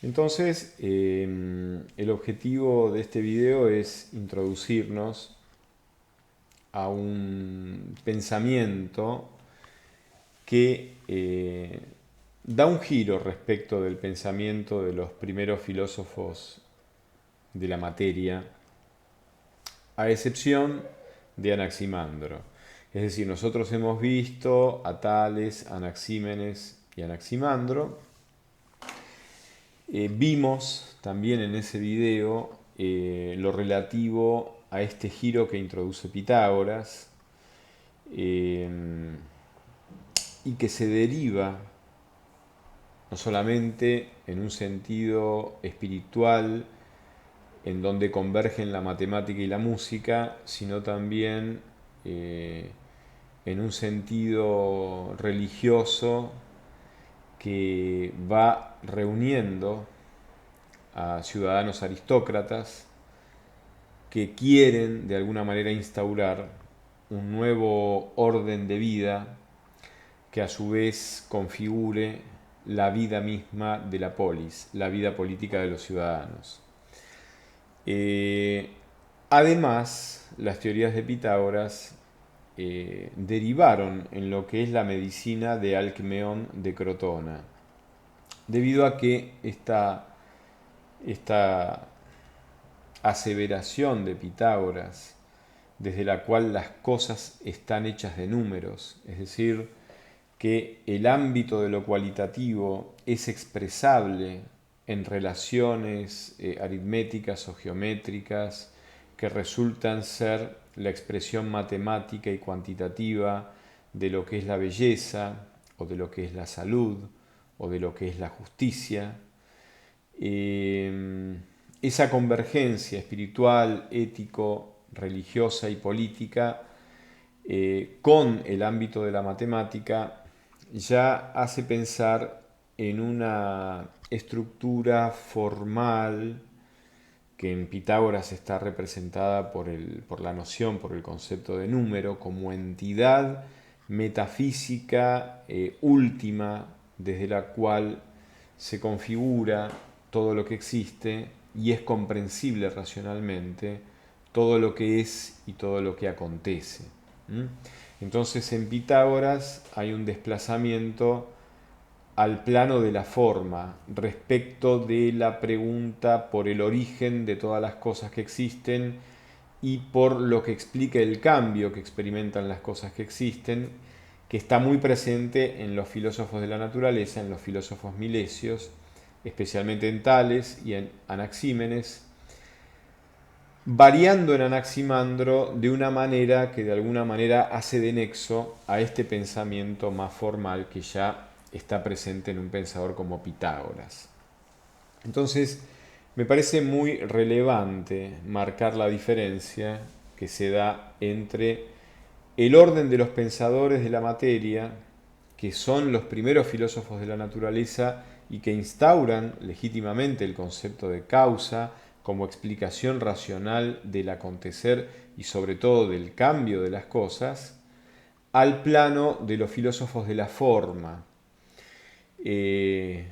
Entonces, el objetivo de este video es introducirnos a un pensamiento que da un giro respecto del pensamiento de los primeros filósofos de la materia, a excepción de Anaximandro. Es decir, nosotros hemos visto a Tales, Anaxímenes y Anaximandro. Vimos también en ese video lo relativo a este giro que introduce Pitágoras, eh, y que se deriva no solamente en un sentido espiritual, en donde convergen la matemática y la música, sino también eh, en un sentido religioso que va reuniendo a ciudadanos aristócratas que quieren de alguna manera instaurar un nuevo orden de vida que a su vez configure la vida misma de la polis, la vida política de los ciudadanos. Eh, Además, las teorías de Pitágoras derivaron en lo que es la medicina de Alcmeón de Crotona, debido a que esta aseveración de Pitágoras, desde la cual las cosas están hechas de números, es decir, que el ámbito de lo cualitativo es expresable en relaciones aritméticas o geométricas que resultan ser la expresión matemática y cuantitativa de lo que es la belleza, o de lo que es la salud, o de lo que es la justicia. Esa convergencia espiritual, ético, religiosa y política con el ámbito de la matemática ya hace pensar en una estructura formal que en Pitágoras está representada por la noción, por el concepto de número, como entidad metafísica última desde la cual se configura todo lo que existe y es comprensible racionalmente todo lo que es y todo lo que acontece. ¿Mm? Entonces en Pitágoras hay un desplazamiento al plano de la forma respecto de la pregunta por el origen de todas las cosas que existen y por lo que explica el cambio que experimentan las cosas que existen, que está muy presente en los filósofos de la naturaleza, en los filósofos milesios, especialmente en Tales y en Anaxímenes, variando en Anaximandro de una manera que de alguna manera hace de nexo a este pensamiento más formal que ya está presente en un pensador como Pitágoras. Entonces, me parece muy relevante marcar la diferencia que se da entre el orden de los pensadores de la materia, que son los primeros filósofos de la naturaleza y que instauran legítimamente el concepto de causa como explicación racional del acontecer y sobre todo del cambio de las cosas, al plano de los filósofos de la forma, eh,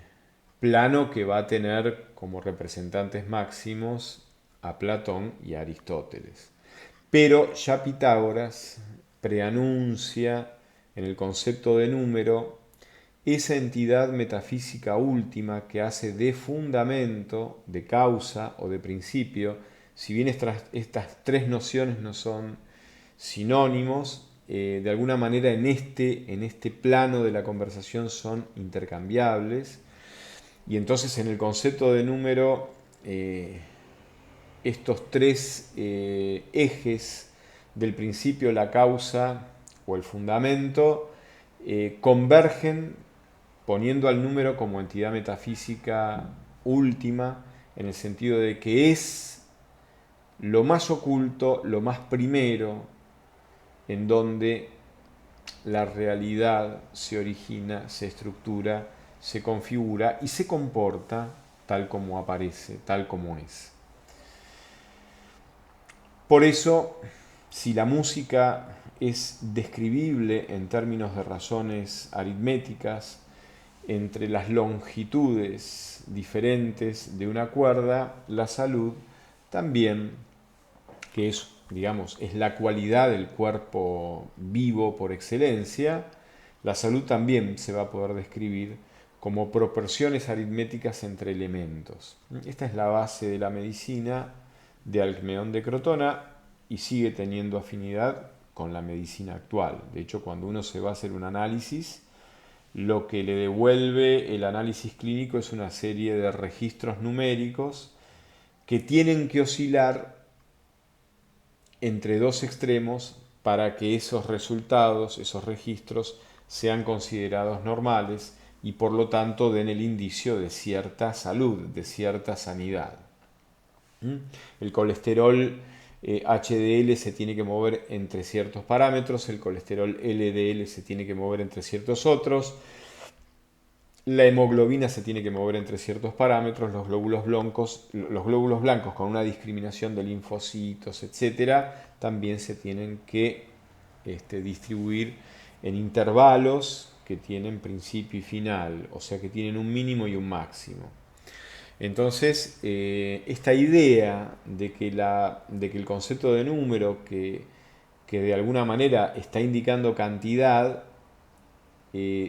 plano que va a tener como representantes máximos a Platón y a Aristóteles. Pero ya Pitágoras preanuncia en el concepto de número esa entidad metafísica última que hace de fundamento, de causa o de principio. Si bien estas tres nociones no son sinónimos, de alguna manera en este plano de la conversación son intercambiables. Y entonces en el concepto de número, estos tres ejes del principio, la causa o el fundamento, convergen poniendo al número como entidad metafísica última, en el sentido de que es lo más oculto, lo más primero, en donde la realidad se origina, se estructura, se configura y se comporta tal como aparece, tal como es. Por eso, si la música es describible en términos de razones aritméticas, entre las longitudes diferentes de una cuerda, la salud también, que es, digamos, es la cualidad del cuerpo vivo por excelencia, la salud también se va a poder describir como proporciones aritméticas entre elementos. Esta es la base de la medicina de Alcmeón de Crotona y sigue teniendo afinidad con la medicina actual. De hecho, cuando uno se va a hacer un análisis, lo que le devuelve el análisis clínico es una serie de registros numéricos que tienen que oscilar entre dos extremos para que esos resultados, esos registros, sean considerados normales y por lo tanto den el indicio de cierta salud, de cierta sanidad. El colesterol HDL se tiene que mover entre ciertos parámetros, el colesterol LDL se tiene que mover entre ciertos otros, la hemoglobina se tiene que mover entre ciertos parámetros, los glóbulos blancos con una discriminación de linfocitos, etcétera, también se tienen que distribuir en intervalos que tienen principio y final, o sea que tienen un mínimo y un máximo. Entonces, esta idea de que el concepto de número que de alguna manera está indicando cantidad,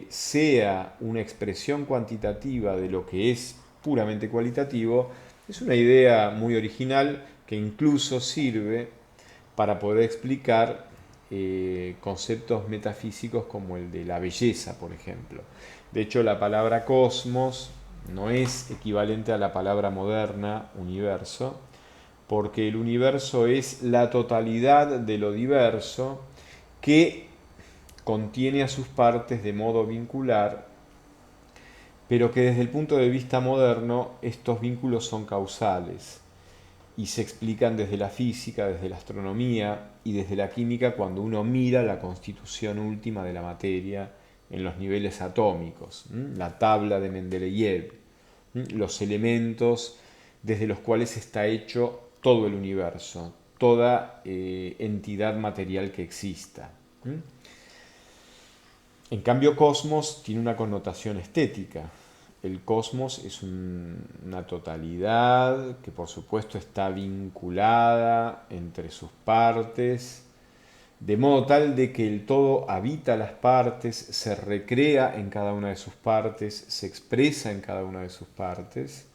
sea una expresión cuantitativa de lo que es puramente cualitativo, es una idea muy original que incluso sirve para poder explicar conceptos metafísicos como el de la belleza, por ejemplo. De hecho, la palabra cosmos no es equivalente a la palabra moderna universo, porque el universo es la totalidad de lo diverso que contiene a sus partes de modo vincular, pero que desde el punto de vista moderno estos vínculos son causales y se explican desde la física, desde la astronomía y desde la química cuando uno mira la constitución última de la materia en los niveles atómicos, la tabla de Mendeleev, los elementos desde los cuales está hecho todo el universo, toda entidad material que exista. En cambio, cosmos tiene una connotación estética. El cosmos es una totalidad que por supuesto está vinculada entre sus partes, de modo tal de que el todo habita las partes, se recrea en cada una de sus partes, se expresa en cada una de sus partes,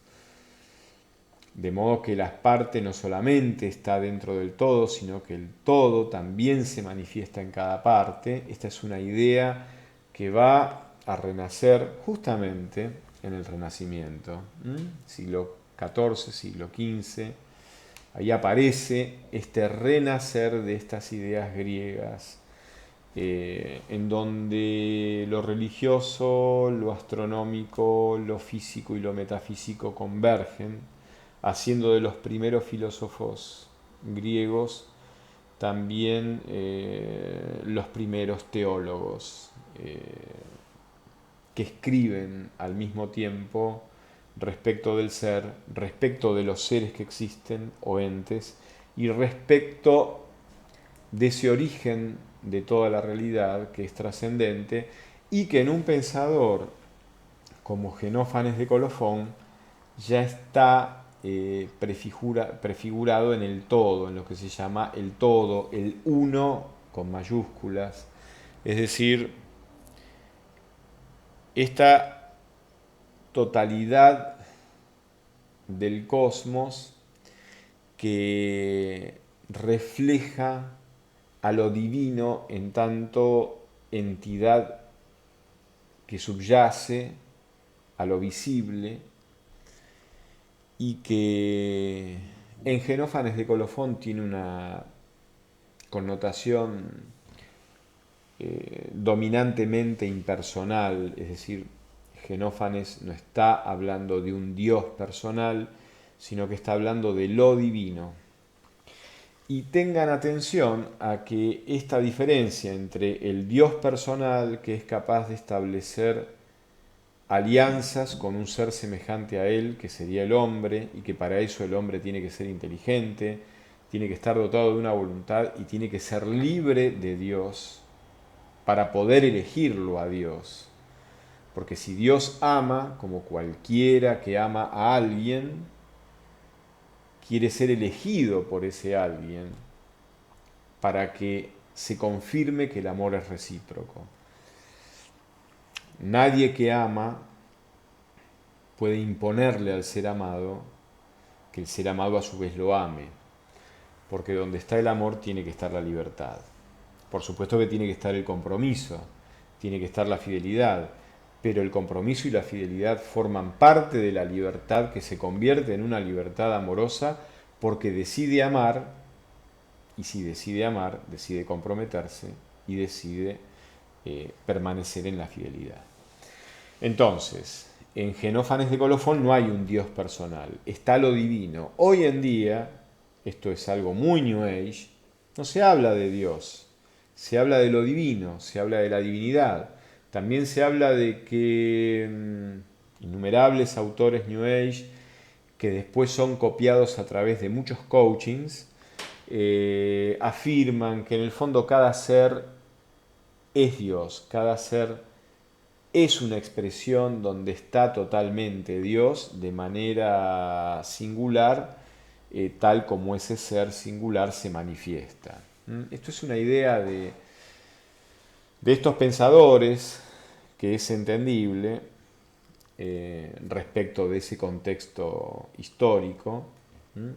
de modo que las partes no solamente está dentro del todo, sino que el todo también se manifiesta en cada parte. Esta es una idea que va a renacer justamente en el Renacimiento, siglo XIV, siglo XV. Ahí aparece este renacer de estas ideas griegas, en donde lo religioso, lo astronómico, lo físico y lo metafísico convergen, haciendo de los primeros filósofos griegos también los primeros teólogos que escriben al mismo tiempo respecto del ser, respecto de los seres que existen o entes y respecto de ese origen de toda la realidad que es trascendente y que en un pensador como Genófanes de Colofón ya está prefigurado en el todo, en lo que se llama el todo, el uno con mayúsculas, es decir, esta totalidad del cosmos que refleja a lo divino en tanto entidad que subyace a lo visible y que en Genófanes de Colofón tiene una connotación dominantemente impersonal, es decir, Genófanes no está hablando de un Dios personal, sino que está hablando de lo divino. Y tengan atención a que esta diferencia entre el Dios personal, que es capaz de establecer alianzas con un ser semejante a él, que sería el hombre, y que para eso el hombre tiene que ser inteligente, tiene que estar dotado de una voluntad y tiene que ser libre de Dios para poder elegirlo a Dios. Porque si Dios ama, como cualquiera que ama a alguien, quiere ser elegido por ese alguien para que se confirme que el amor es recíproco. Nadie que ama puede imponerle al ser amado que el ser amado a su vez lo ame, porque donde está el amor tiene que estar la libertad. Por supuesto que tiene que estar el compromiso, tiene que estar la fidelidad, pero el compromiso y la fidelidad forman parte de la libertad que se convierte en una libertad amorosa porque decide amar, y si decide amar, decide comprometerse y decide permanecer en la fidelidad. Entonces, en Genófanes de Colofón no hay un Dios personal, está lo divino. Hoy en día, esto es algo muy New Age, no se habla de Dios, se habla de lo divino, se habla de la divinidad. También se habla de que innumerables autores New Age, que después son copiados a través de muchos coachings, afirman que en el fondo cada ser es Dios, cada ser es una expresión donde está totalmente Dios de manera singular, tal como ese ser singular se manifiesta. Esto es una idea de estos pensadores que es entendible respecto de ese contexto histórico,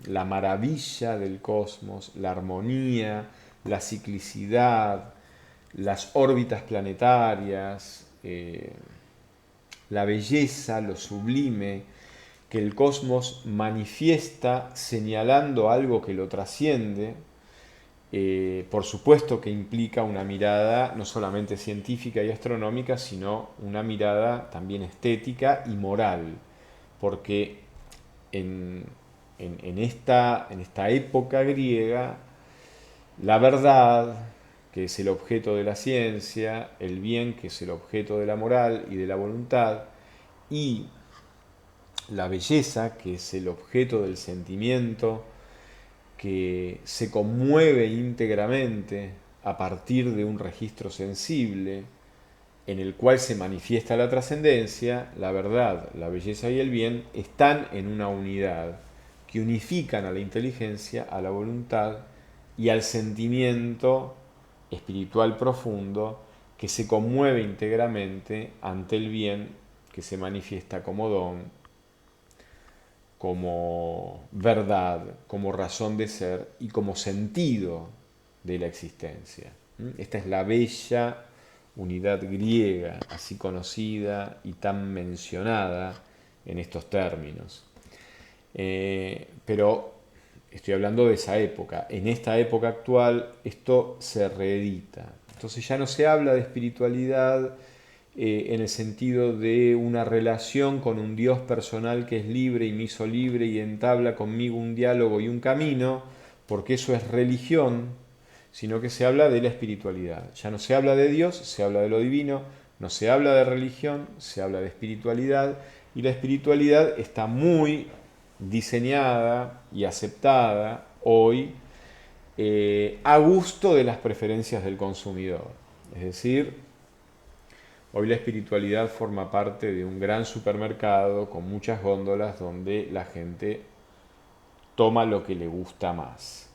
la maravilla del cosmos, la armonía, la ciclicidad, las órbitas planetarias, la belleza, lo sublime, que el cosmos manifiesta señalando algo que lo trasciende, por supuesto que implica una mirada no solamente científica y astronómica, sino una mirada también estética y moral, porque en, en esta época griega, la verdad, que es el objeto de la ciencia, el bien, que es el objeto de la moral y de la voluntad, y la belleza, que es el objeto del sentimiento, que se conmueve íntegramente a partir de un registro sensible en el cual se manifiesta la trascendencia, la verdad, la belleza y el bien están en una unidad que unifican a la inteligencia, a la voluntad y al sentimiento espiritual profundo que se conmueve íntegramente ante el bien que se manifiesta como don, como verdad, como razón de ser y como sentido de la existencia. Esta es la bella unidad griega, así conocida y tan mencionada en estos términos. Pero estoy hablando de esa época. En esta época actual esto se reedita. Entonces ya no se habla de espiritualidad en el sentido de una relación con un Dios personal que es libre y me hizo libre y entabla conmigo un diálogo y un camino, porque eso es religión, sino que se habla de la espiritualidad. Ya no se habla de Dios, se habla de lo divino, no se habla de religión, se habla de espiritualidad, y la espiritualidad está muy diseñada y aceptada hoy a gusto de las preferencias del consumidor. Es decir, hoy la espiritualidad forma parte de un gran supermercado con muchas góndolas donde la gente toma lo que le gusta más.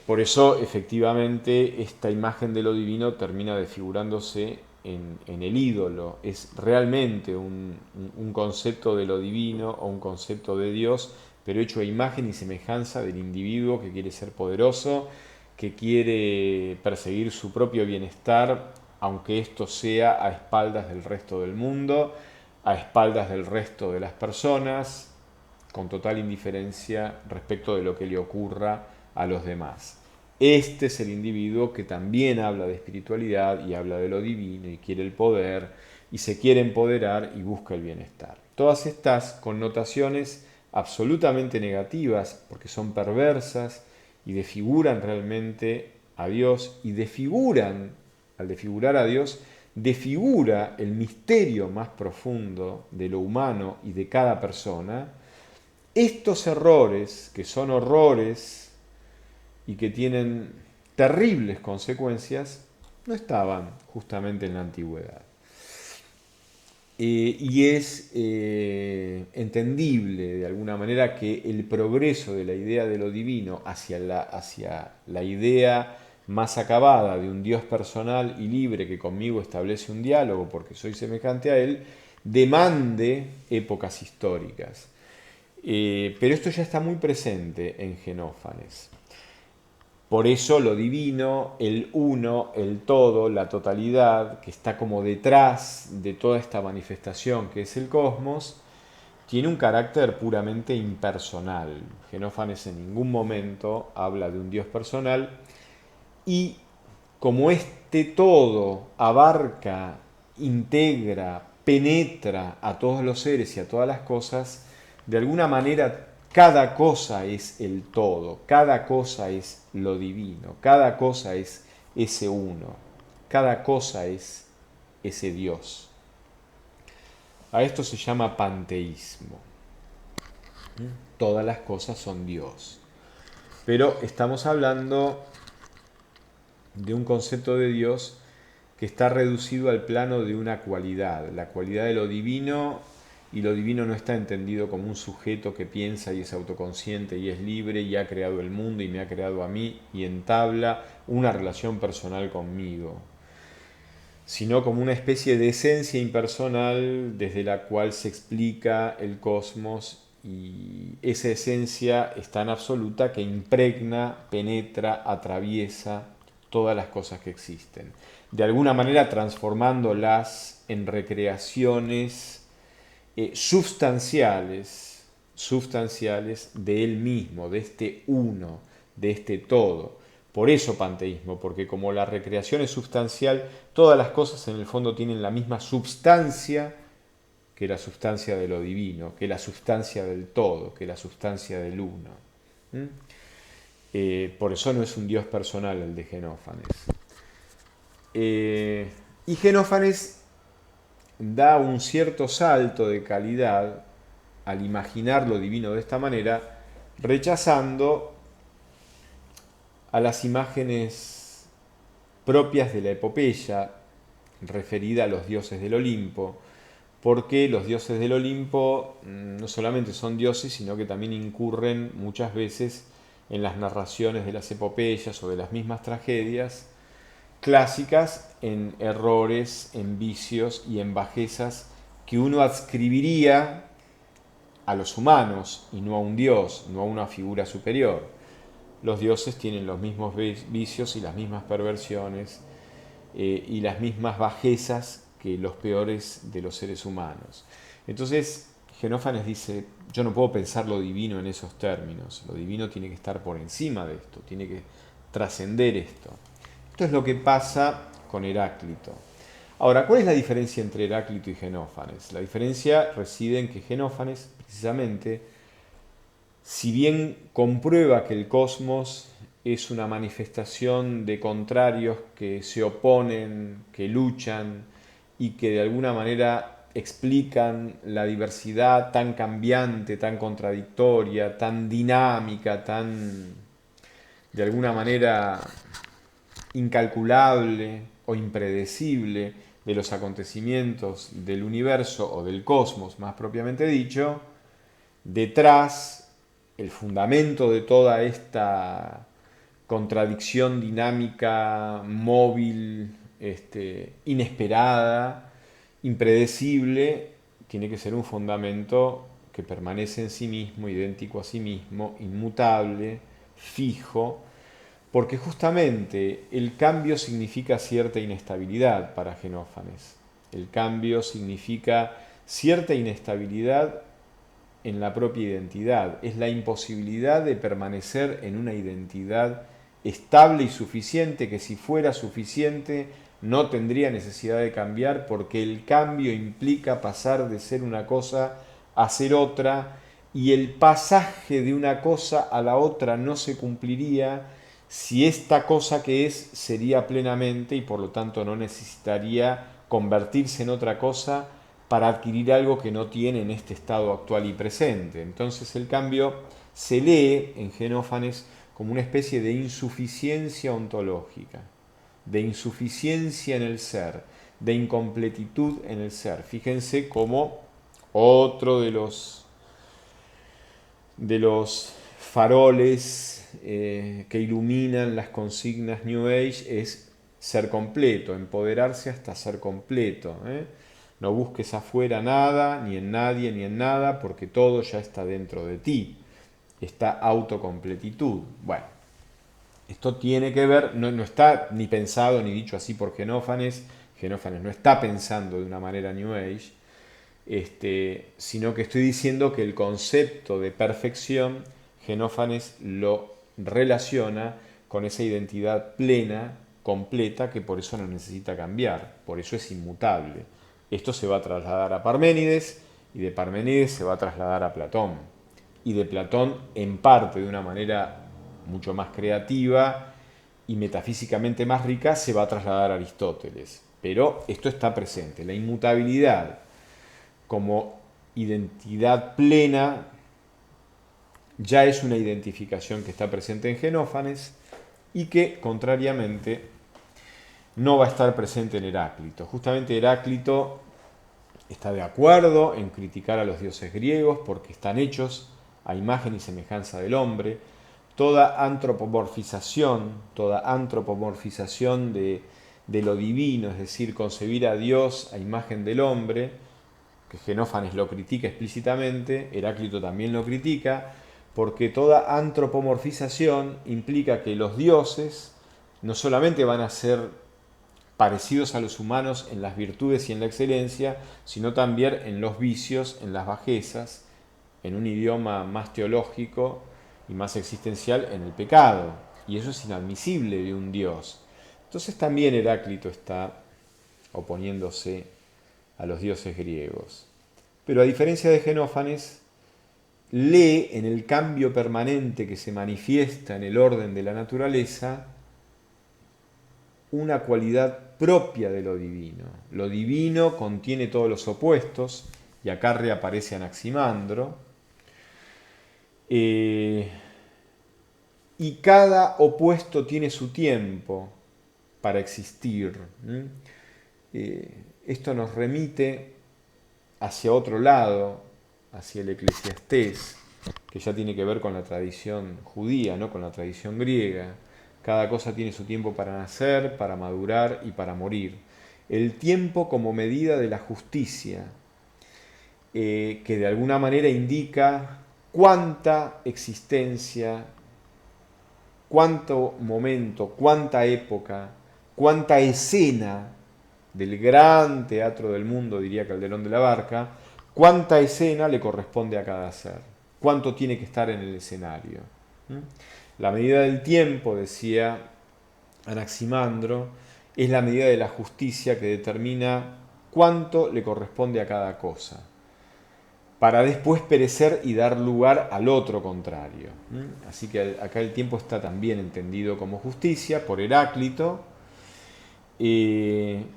Por eso, efectivamente, esta imagen de lo divino termina desfigurándose en el ídolo. Es realmente un concepto de lo divino o un concepto de Dios, pero hecho a imagen y semejanza del individuo que quiere ser poderoso, que quiere perseguir su propio bienestar, aunque esto sea a espaldas del resto del mundo, a espaldas del resto de las personas, con total indiferencia respecto de lo que le ocurra a los demás. Este es el individuo que también habla de espiritualidad y habla de lo divino y quiere el poder y se quiere empoderar y busca el bienestar. Todas estas connotaciones absolutamente negativas porque son perversas y desfiguran realmente a Dios y desfiguran, al desfigurar a Dios, desfigura el misterio más profundo de lo humano y de cada persona. Estos errores, que son horrores y que tienen terribles consecuencias, no estaban justamente en la antigüedad. y es entendible de alguna manera que el progreso de la idea de lo divino hacia la idea más acabada de un Dios personal y libre que conmigo establece un diálogo porque soy semejante a Él, demande épocas históricas. Pero esto ya está muy presente en Genófanes. Por eso lo divino, el uno, el todo, la totalidad, que está como detrás de toda esta manifestación que es el cosmos, tiene un carácter puramente impersonal. Genófanes en ningún momento habla de un Dios personal y como este todo abarca, integra, penetra a todos los seres y a todas las cosas, de alguna manera cada cosa es el todo, cada cosa es lo divino, cada cosa es ese uno, cada cosa es ese Dios. A esto se llama panteísmo. Todas las cosas son Dios. Pero estamos hablando de un concepto de Dios que está reducido al plano de una cualidad, la cualidad de lo divino, y lo divino no está entendido como un sujeto que piensa y es autoconsciente y es libre y ha creado el mundo y me ha creado a mí y entabla una relación personal conmigo, sino como una especie de esencia impersonal desde la cual se explica el cosmos, y esa esencia es tan absoluta que impregna, penetra, atraviesa todas las cosas que existen, de alguna manera transformándolas en recreaciones sustanciales de él mismo, de este uno, de este todo. Por eso panteísmo, porque como la recreación es sustancial, todas las cosas en el fondo tienen la misma substancia que la sustancia de lo divino, que la sustancia del todo, que la sustancia del uno. Por eso no es un Dios personal el de Genófanes. Y Genófanes da un cierto salto de calidad al imaginar lo divino de esta manera, rechazando a las imágenes propias de la epopeya referida a los dioses del Olimpo, porque los dioses del Olimpo no solamente son dioses, sino que también incurren muchas veces en las narraciones de las epopeyas o de las mismas tragedias clásicas en errores, en vicios y en bajezas que uno adscribiría a los humanos y no a un dios, no a una figura superior. Los dioses tienen los mismos vicios y las mismas perversiones y las mismas bajezas que los peores de los seres humanos. Entonces, Genófanes dice, yo no puedo pensar lo divino en esos términos, lo divino tiene que estar por encima de esto, tiene que trascender esto. Esto es lo que pasa con Heráclito. Ahora, ¿cuál es la diferencia entre Heráclito y Genófanes? La diferencia reside en que Genófanes, precisamente, si bien comprueba que el cosmos es una manifestación de contrarios que se oponen, que luchan y que de alguna manera explican la diversidad tan cambiante, tan contradictoria, tan dinámica, tan de alguna manera incalculable o impredecible de los acontecimientos del universo o del cosmos más propiamente dicho, detrás el fundamento de toda esta contradicción dinámica, móvil, inesperada, impredecible, tiene que ser un fundamento que permanece en sí mismo, idéntico a sí mismo, inmutable, fijo, porque justamente el cambio significa cierta inestabilidad para Genófanes. El cambio significa cierta inestabilidad en la propia identidad. Es la imposibilidad de permanecer en una identidad estable y suficiente, que si fuera suficiente no tendría necesidad de cambiar, porque el cambio implica pasar de ser una cosa a ser otra, y el pasaje de una cosa a la otra no se cumpliría si esta cosa que es sería plenamente y por lo tanto no necesitaría convertirse en otra cosa para adquirir algo que no tiene en este estado actual y presente. Entonces el cambio se lee en Genófanes como una especie de insuficiencia ontológica, de insuficiencia en el ser, de incompletitud en el ser. Fíjense cómo otro de los faroles que iluminan las consignas New Age es ser completo, empoderarse hasta ser completo. No busques afuera nada, ni en nadie, ni en nada, porque todo ya está dentro de ti. Esta autocompletitud. Bueno, esto tiene que ver, no está ni pensado ni dicho así por Genófanes. Genófanes no está pensando de una manera New Age, sino que estoy diciendo que el concepto de perfección, Genófanes lo relaciona con esa identidad plena, completa, que por eso no necesita cambiar, por eso es inmutable. Esto se va a trasladar a Parménides, y de Parménides se va a trasladar a Platón, y de Platón en parte de una manera mucho más creativa y metafísicamente más rica se va a trasladar a Aristóteles. Pero esto está presente, la inmutabilidad como identidad plena ya es una identificación que está presente en Genófanes y que, contrariamente, no va a estar presente en Heráclito. Justamente Heráclito está de acuerdo en criticar a los dioses griegos porque están hechos a imagen y semejanza del hombre. Toda antropomorfización de lo divino, es decir, concebir a Dios a imagen del hombre, que Genófanes lo critica explícitamente, Heráclito también lo critica, porque toda antropomorfización implica que los dioses no solamente van a ser parecidos a los humanos en las virtudes y en la excelencia, sino también en los vicios, en las bajezas, en un idioma más teológico y más existencial, en el pecado. Y eso es inadmisible de un Dios. Entonces también Heráclito está oponiéndose a los dioses griegos. Pero a diferencia de Genófanes, lee en el cambio permanente que se manifiesta en el orden de la naturaleza una cualidad propia de lo divino. Lo divino contiene todos los opuestos, y acá reaparece Anaximandro, y cada opuesto tiene su tiempo para existir. Esto nos remite hacia otro lado, hacia el Eclesiastés, que ya tiene que ver con la tradición judía, no con la tradición griega. Cada cosa tiene su tiempo para nacer, para madurar y para morir. El tiempo como medida de la justicia, que de alguna manera indica cuánta existencia, cuánto momento, cuánta época, cuánta escena del gran teatro del mundo, diría Calderón de la Barca, cuánta escena le corresponde a cada ser, cuánto tiene que estar en el escenario. La medida del tiempo, decía Anaximandro, es la medida de la justicia que determina cuánto le corresponde a cada cosa, para después perecer y dar lugar al otro contrario. Así que acá el tiempo está también entendido como justicia por Heráclito,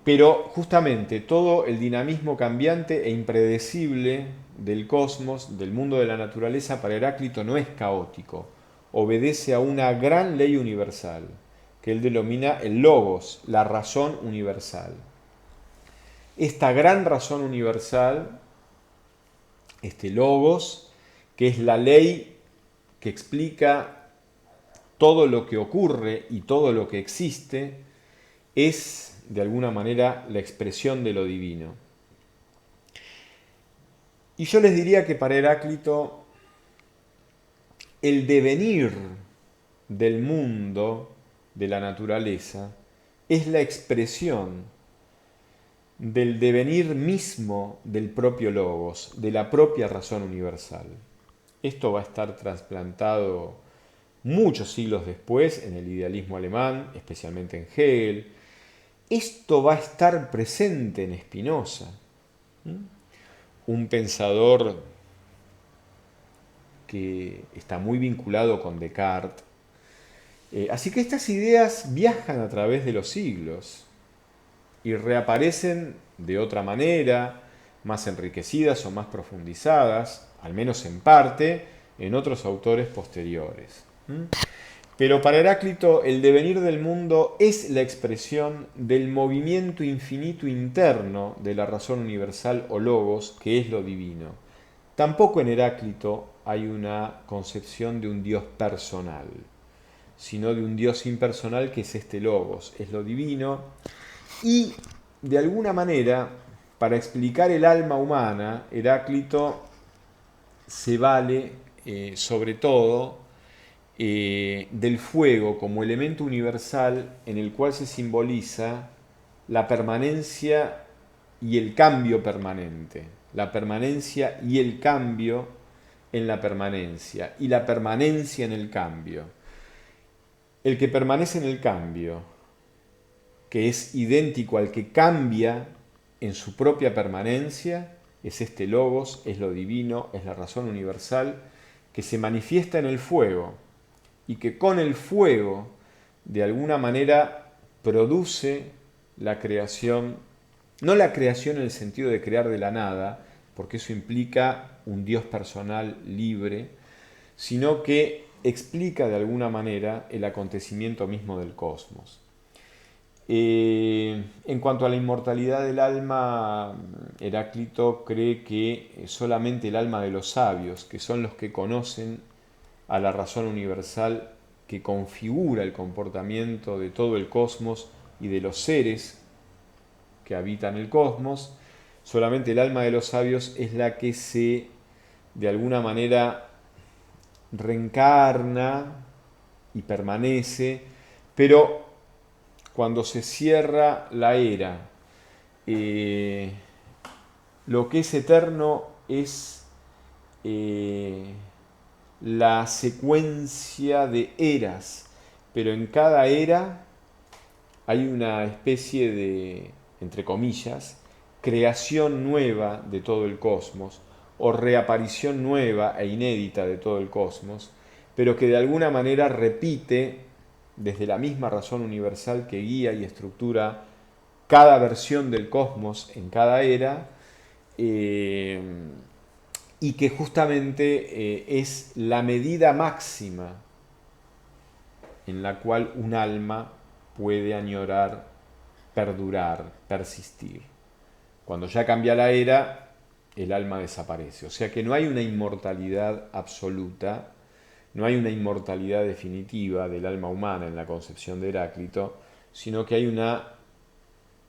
pero justamente todo el dinamismo cambiante e impredecible del cosmos, del mundo de la naturaleza, para Heráclito no es caótico, obedece a una gran ley universal, que él denomina el logos, la razón universal. Esta gran razón universal, este logos, que es la ley que explica todo lo que ocurre y todo lo que existe, es de alguna manera la expresión de lo divino. Y yo les diría que para Heráclito el devenir del mundo, de la naturaleza, es la expresión del devenir mismo del propio logos, de la propia razón universal. Esto va a estar trasplantado muchos siglos después en el idealismo alemán, especialmente en Hegel. Esto va a estar presente en Spinoza, un pensador que está muy vinculado con Descartes. Así que estas ideas viajan a través de los siglos y reaparecen de otra manera, más enriquecidas o más profundizadas, al menos en parte, en otros autores posteriores. Pero para Heráclito el devenir del mundo es la expresión del movimiento infinito interno de la razón universal o logos, que es lo divino. Tampoco en Heráclito hay una concepción de un Dios personal, sino de un Dios impersonal que es este logos, es lo divino. Y de alguna manera, para explicar el alma humana, Heráclito se vale sobre todo del fuego como elemento universal en el cual se simboliza la permanencia y el cambio permanente, la permanencia y el cambio en la permanencia y la permanencia en el cambio. El que permanece en el cambio, que es idéntico al que cambia en su propia permanencia, es este logos, es lo divino, es la razón universal, que se manifiesta en el fuego y que con el fuego de alguna manera produce la creación, no la creación en el sentido de crear de la nada, porque eso implica un Dios personal libre, sino que explica de alguna manera el acontecimiento mismo del cosmos. En cuanto a la inmortalidad del alma, Heráclito cree que solamente el alma de los sabios, que son los que conocen a la razón universal que configura el comportamiento de todo el cosmos y de los seres que habitan el cosmos, solamente el alma de los sabios es la que se, de alguna manera, reencarna y permanece, pero cuando se cierra la era, lo que es eterno es la secuencia de eras, pero en cada era hay una especie de, entre comillas, creación nueva de todo el cosmos, o reaparición nueva e inédita de todo el cosmos, pero que de alguna manera repite desde la misma razón universal que guía y estructura cada versión del cosmos en cada era, y que justamente es la medida máxima en la cual un alma puede añorar, perdurar, persistir. Cuando ya cambia la era, el alma desaparece. O sea que no hay una inmortalidad absoluta, no hay una inmortalidad definitiva del alma humana en la concepción de Heráclito, sino que hay una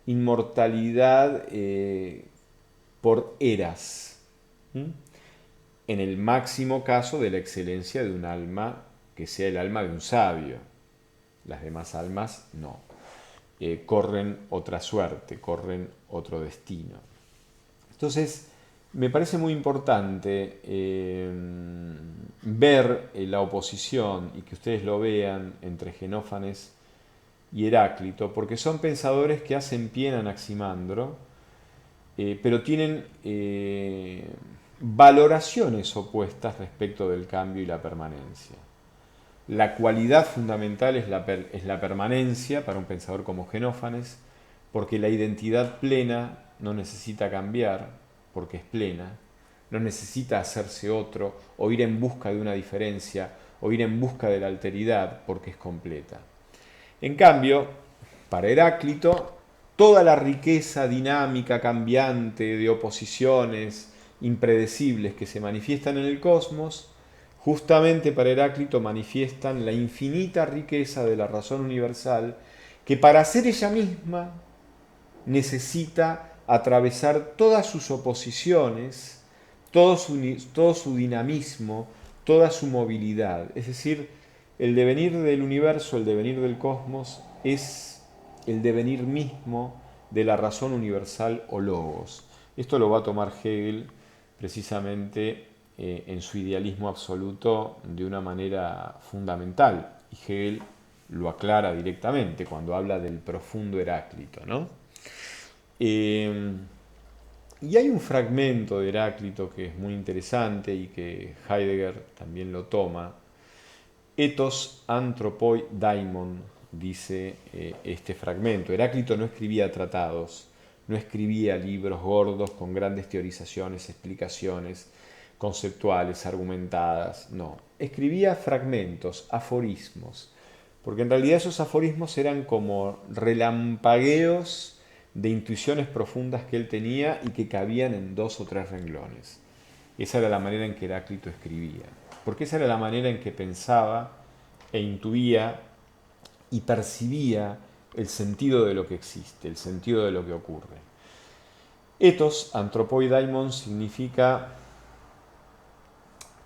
inmortalidad por eras. En el máximo caso de la excelencia de un alma que sea el alma de un sabio. Las demás almas no. Corren otra suerte, corren otro destino. Entonces, me parece muy importante ver la oposición y que ustedes lo vean entre Genófanes y Heráclito, porque son pensadores que hacen pie en Anaximandro, pero tienen valoraciones opuestas respecto del cambio y la permanencia. La cualidad fundamental es la permanencia para un pensador como Genófanes, porque la identidad plena no necesita cambiar, porque es plena, no necesita hacerse otro, o ir en busca de una diferencia, o ir en busca de la alteridad, porque es completa. En cambio, para Heráclito, toda la riqueza dinámica, cambiante, de oposiciones impredecibles que se manifiestan en el cosmos, justamente para Heráclito manifiestan la infinita riqueza de la razón universal, que para ser ella misma necesita atravesar todas sus oposiciones, todo su dinamismo, toda su movilidad. Es decir, el devenir del universo, el devenir del cosmos, es el devenir mismo de la razón universal o logos. Esto lo va a tomar Hegel precisamente en su idealismo absoluto de una manera fundamental. Y Hegel lo aclara directamente cuando habla del profundo Heráclito, ¿no? Y hay un fragmento de Heráclito que es muy interesante y que Heidegger también lo toma. Ethos anthropoi daimon, dice este fragmento. Heráclito no escribía tratados, no escribía libros gordos con grandes teorizaciones, explicaciones conceptuales, argumentadas, no. Escribía fragmentos, aforismos, porque en realidad esos aforismos eran como relampagueos de intuiciones profundas que él tenía y que cabían en 2 o 3 renglones. Esa era la manera en que Heráclito escribía, porque esa era la manera en que pensaba e intuía y percibía el sentido de lo que existe, el sentido de lo que ocurre. Ethos, anthropoi daimon, significa,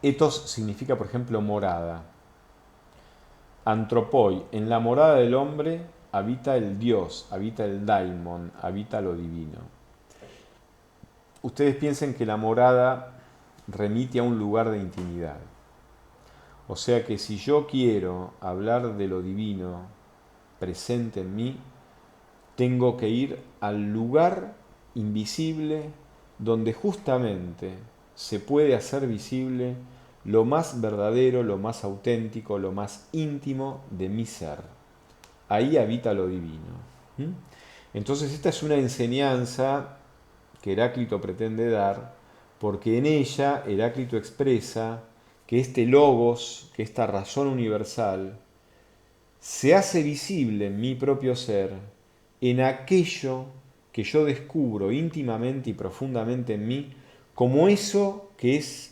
por ejemplo, morada. Anthropoi, en la morada del hombre habita el Dios, habita el daimon, habita lo divino. Ustedes piensen que la morada remite a un lugar de intimidad. O sea que si yo quiero hablar de lo divino presente en mí, tengo que ir al lugar invisible donde justamente se puede hacer visible lo más verdadero, lo más auténtico, lo más íntimo de mi ser. Ahí habita lo divino. Entonces esta es una enseñanza que Heráclito pretende dar, porque en ella Heráclito expresa que este logos, que esta razón universal, se hace visible en mi propio ser, en aquello que yo descubro íntimamente y profundamente en mí, como eso que es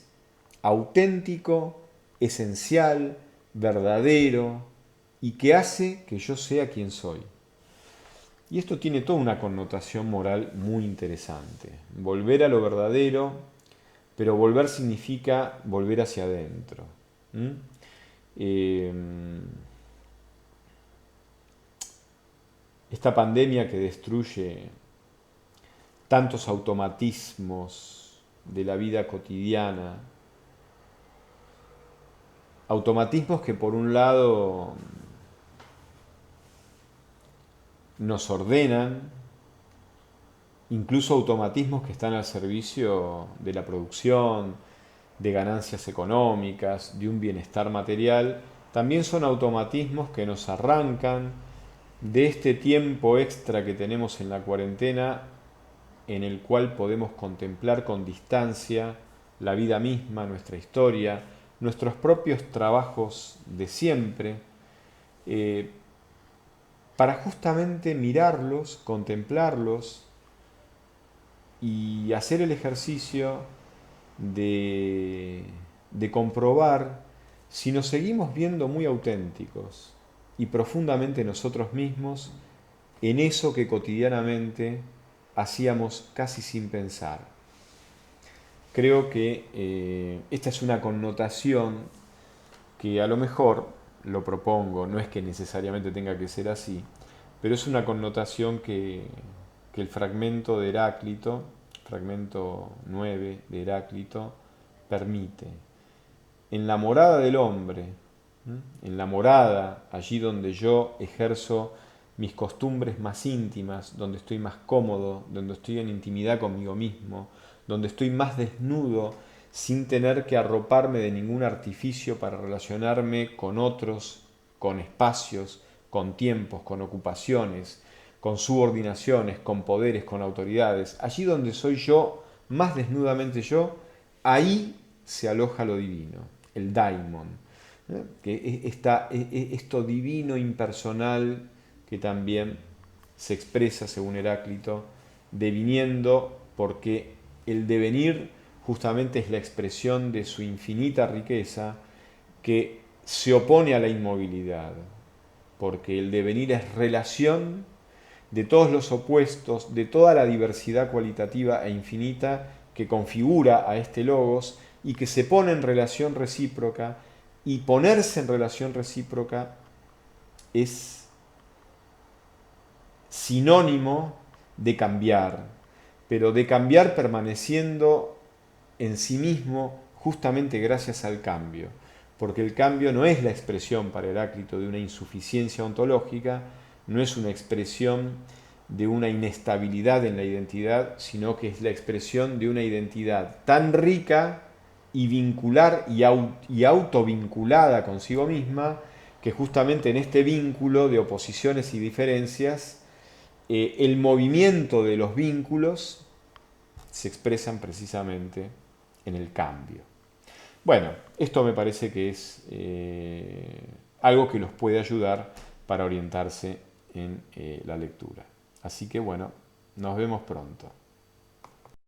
auténtico, esencial, verdadero y que hace que yo sea quien soy. Y esto tiene toda una connotación moral muy interesante. Volver a lo verdadero, pero volver significa volver hacia adentro. Eh, esta pandemia que destruye tantos automatismos de la vida cotidiana, automatismos que por un lado nos ordenan, incluso automatismos que están al servicio de la producción, de ganancias económicas, de un bienestar material, también son automatismos que nos arrancan de este tiempo extra que tenemos en la cuarentena, en el cual podemos contemplar con distancia la vida misma, nuestra historia, nuestros propios trabajos de siempre, para justamente mirarlos, contemplarlos y hacer el ejercicio de comprobar si nos seguimos viendo muy auténticos y profundamente nosotros mismos en eso que cotidianamente hacíamos casi sin pensar. Creo que esta es una connotación que a lo mejor, lo propongo, no es que necesariamente tenga que ser así, pero es una connotación que el fragmento de Heráclito, fragmento 9 de Heráclito, permite. En la morada del hombre, en la morada, allí donde yo ejerzo mis costumbres más íntimas, donde estoy más cómodo, donde estoy en intimidad conmigo mismo, donde estoy más desnudo, sin tener que arroparme de ningún artificio para relacionarme con otros, con espacios, con tiempos, con ocupaciones, con subordinaciones, con poderes, con autoridades. Allí donde soy yo, más desnudamente yo, ahí se aloja lo divino, el daimon, que está esto divino impersonal que también se expresa, según Heráclito, deviniendo, porque el devenir justamente es la expresión de su infinita riqueza que se opone a la inmovilidad, porque el devenir es relación de todos los opuestos, de toda la diversidad cualitativa e infinita que configura a este logos y que se pone en relación recíproca, y ponerse en relación recíproca es sinónimo de cambiar, pero de cambiar permaneciendo en sí mismo justamente gracias al cambio, porque el cambio no es la expresión para Heráclito de una insuficiencia ontológica, no es una expresión de una inestabilidad en la identidad, sino que es la expresión de una identidad tan rica y vincular y autovinculada consigo misma, que justamente en este vínculo de oposiciones y diferencias, el movimiento de los vínculos se expresan precisamente en el cambio. Bueno, esto me parece que es algo que los puede ayudar para orientarse en la lectura. Así que bueno, nos vemos pronto.